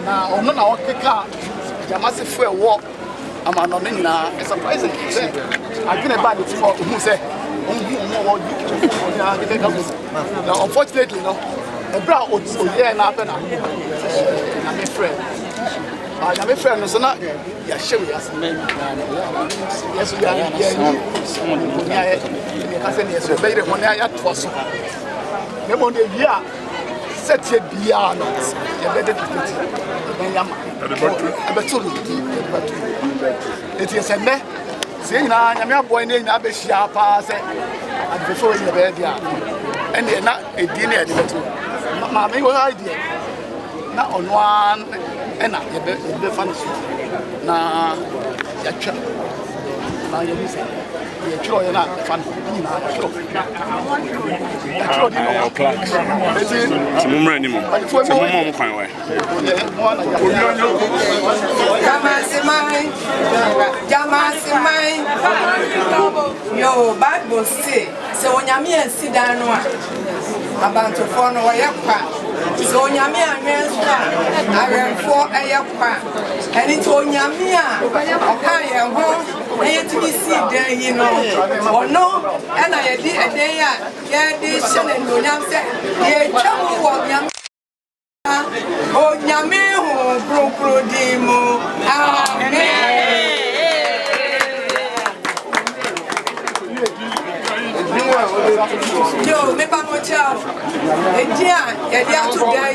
Now, I'm not our car. Jamasi for a walk. I'm not it's surprising. I can't buy it for who say, now, unfortunately, no, a brown would so yeah, and I'm a friend. I'm a friend, so not, yeah, sure, yes, yes, we are, yes, we made it when I had to us. The one year. Set your piano, you better it is a me. See, now I'm not going in a bit sharp pass and before in the bed, and they're not a dinner at the mammy, what idea? Not on one and not the fun. Now, now you listen. You're trying not fun. Yo, Bible say, so when you sit down, about to phone or so when you I ran for a yakpa, and it's on Yamia, okay, and home, to be seen there, you know, or no, and I did a day, yeah, this and William said, yeah, trouble what Yam. Oh, Yami, Pro Demo, amen. Yo, me pa mo child. E dia today.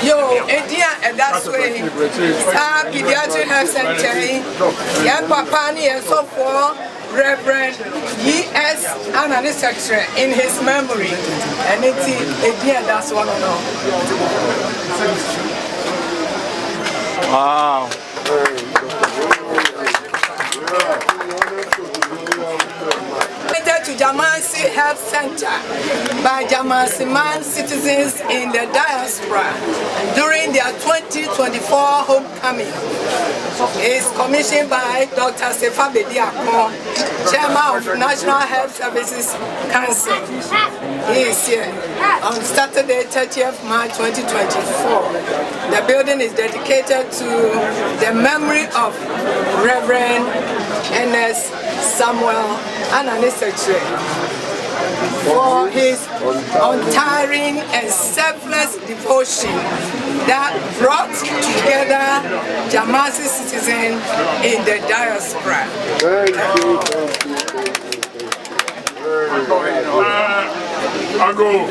Yo, e dia that's way. Pediatric health center. Ya papa ni e so for Reverend E.S. Anani Secretary in his memory. And it dia that's one of Wow. To Jamasi Health Center by Jamasi Man citizens in the Diaspora during their 2024 homecoming. It is commissioned by Dr. Sefa Bediako, Chairman of National Health Services Council. He is here on Saturday, 30th March 2024. The building is dedicated to the memory of Reverend N.S. Samuel Anani Secretary for his untiring and selfless devotion that brought together Jamasi citizens in the diaspora. I go.